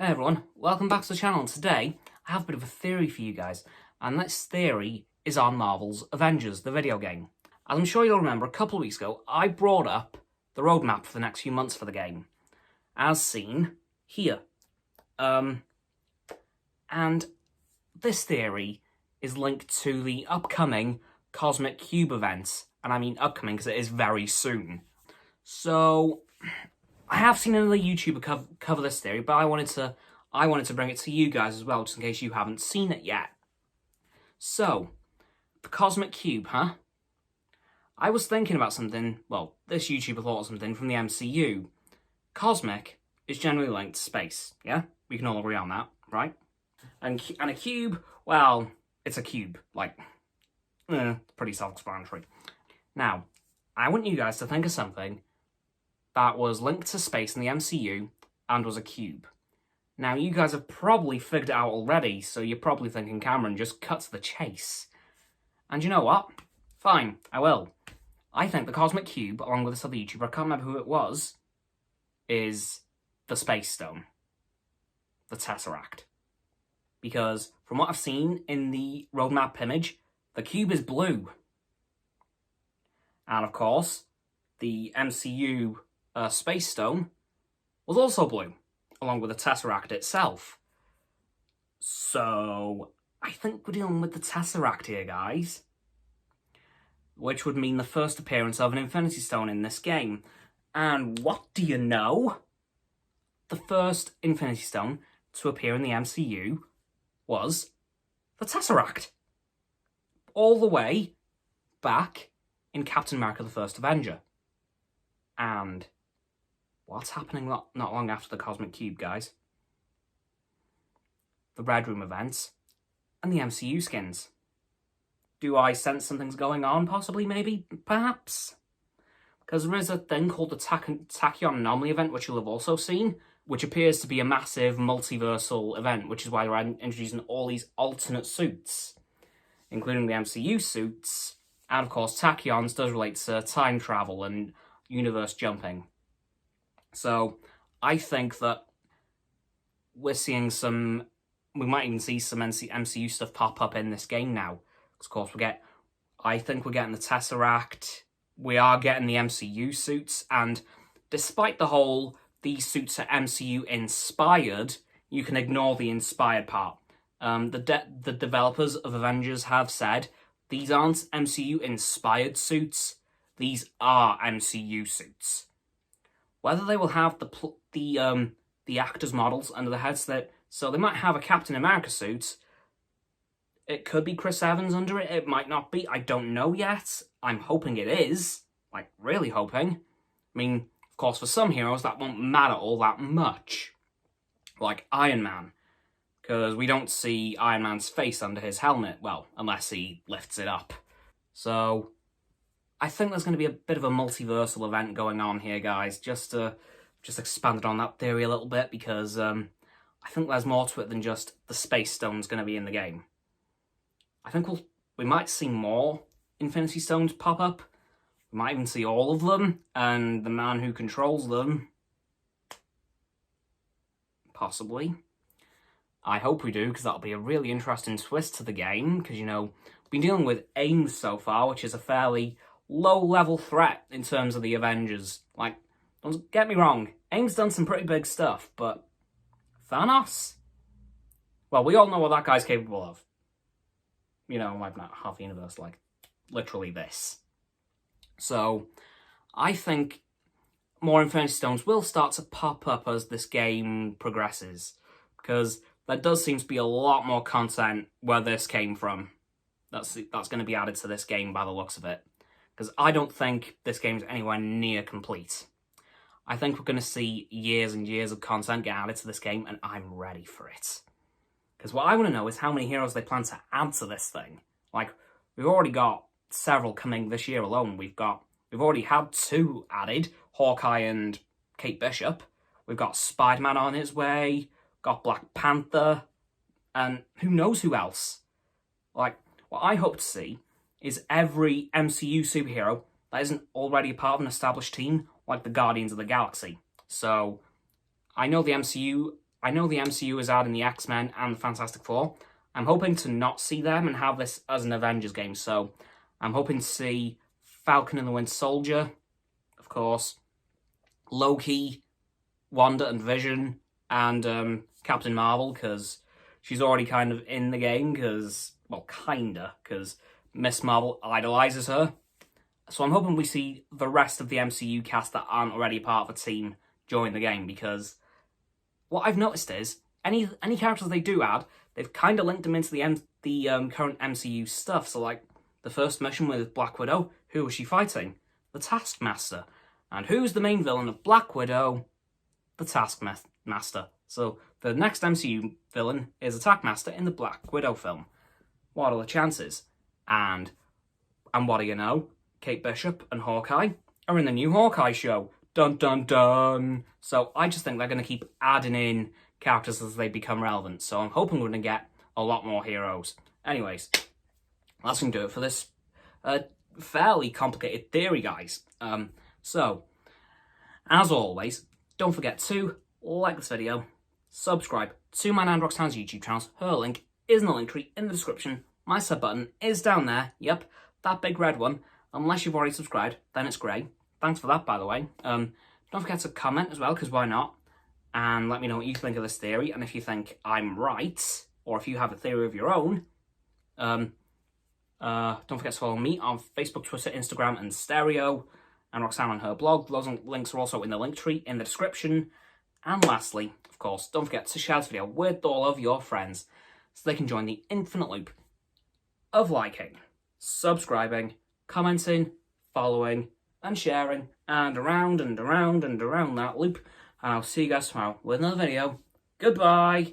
Hey everyone, welcome back to the channel. Today, I have a bit of a theory for you guys, and this theory is on Marvel's Avengers, the video game. As I'm sure you'll remember, a couple of weeks ago, I brought up the roadmap for the next few months for the game, as seen here. And this theory is linked to the upcoming Cosmic Cube event, and I mean upcoming because it is very soon. So, I have seen another YouTuber cover this theory, but I wanted to bring it to you guys as well, just in case you haven't seen it yet. So, the Cosmic Cube, huh? I was thinking about something, well, this YouTuber thought of something from the MCU. Cosmic is generally linked to space, yeah? We can all agree on that, right? And a cube, well, it's a cube, like, pretty self-explanatory. Now, I want you guys to think of something that was linked to space in the MCU and was a cube. Now, you guys have probably figured it out already, so you're probably thinking, Cameron, just cut to the chase. And you know what? Fine, I will. I think the Cosmic Cube, along with this other YouTuber, I can't remember who it was, is the Space Stone. The Tesseract. Because, from what I've seen in the roadmap image, the cube is blue. And of course, the MCU Space Stone was also blue, along with the Tesseract itself. So, I think we're dealing with the Tesseract here, guys. Which would mean the first appearance of an Infinity Stone in this game. And what do you know? The first Infinity Stone to appear in the MCU was the Tesseract. All the way back in Captain America the First Avenger. And what's happening not long after the Cosmic Cube, guys? The Red Room events and the MCU skins. Do I sense something's going on? Possibly, maybe, perhaps? Because there is a thing called the Tachyon Anomaly event, which you'll have also seen, which appears to be a massive multiversal event, which is why they're introducing all these alternate suits, including the MCU suits, and of course Tachyons does relate to time travel and universe jumping. So, I think that we're seeing we might even see some MCU stuff pop up in this game now. Of course, I think we're getting the Tesseract, we are getting the MCU suits, and despite these suits are MCU inspired, you can ignore the inspired part. The developers of Avengers have said, these aren't MCU inspired suits, these are MCU suits. Whether they will have the actors' models under the headset, so they might have a Captain America suit. It could be Chris Evans under it, it might not be, I don't know yet. I'm hoping it is, like really hoping. I mean, of course, for some heroes that won't matter all that much. Like Iron Man, because we don't see Iron Man's face under his helmet, well, unless he lifts it up. So, I think there's going to be a bit of a multiversal event going on here, guys, just expanded on that theory a little bit, because I think there's more to it than just the Space Stone's going to be in the game. I think we might see more Infinity Stones pop up. We might even see all of them, and the man who controls them. Possibly. I hope we do, because that'll be a really interesting twist to the game, because, you know, we've been dealing with AIM so far, which is a fairly low-level threat in terms of the Avengers. Like, don't get me wrong, AIM's done some pretty big stuff, but Thanos? Well, we all know what that guy's capable of. You know, like not half the universe, like literally this. So, I think more Infinity Stones will start to pop up as this game progresses, because there does seem to be a lot more content where this came from. That's going to be added to this game by the looks of it, because I don't think this game's anywhere near complete. I think we're going to see years and years of content get added to this game, and I'm ready for it. Because what I want to know is how many heroes they plan to add to this thing. Like, we've already got several coming this year alone. We've already had 2 added, Hawkeye and Kate Bishop. We've got Spider-Man on his way, got Black Panther, and who knows who else. Like, what I hope to see is every MCU superhero that isn't already a part of an established team, like the Guardians of the Galaxy. So, I know the MCU I know the MCU is adding the X-Men and the Fantastic Four. I'm hoping to not see them and have this as an Avengers game. So I'm hoping to see Falcon and the Winter Soldier, of course, Loki, Wanda and Vision, and Captain Marvel, because she's already kind of in the game, because Miss Marvel idolizes her. So I'm hoping we see the rest of the MCU cast that aren't already part of a team join the game, because what I've noticed is any characters they do add, they've kind of linked them into the current MCU stuff. So like the first mission with Black Widow, who was she fighting? The Taskmaster. And who's the main villain of Black Widow? The Taskmaster. So the next MCU villain is a Taskmaster in the Black Widow film. What are the chances? And what do you know? Kate Bishop and Hawkeye are in the new Hawkeye show. Dun dun dun. So I just think they're going to keep adding in characters as they become relevant. So I'm hoping we're going to get a lot more heroes. Anyways, that's going to do it for this fairly complicated theory, guys. So, as always, don't forget to like this video, subscribe to my and Roxanne's YouTube channels. Her link is in the link tree in the description. My sub button is down there. Yep, that big red one. Unless you've already subscribed, then it's grey. Thanks for that, by the way. Don't forget to comment as well, because why not? And let me know what you think of this theory, and if you think I'm right, or if you have a theory of your own. Don't forget to follow me on Facebook, Twitter, Instagram, and Stereo, and Roxanne on her blog. Those links are also in the link tree in the description. And lastly, of course, don't forget to share this video with all of your friends, so they can join the infinite loop of liking, subscribing, commenting, following, and sharing, and around and around and around that loop. And I'll see you guys tomorrow with another video. Goodbye!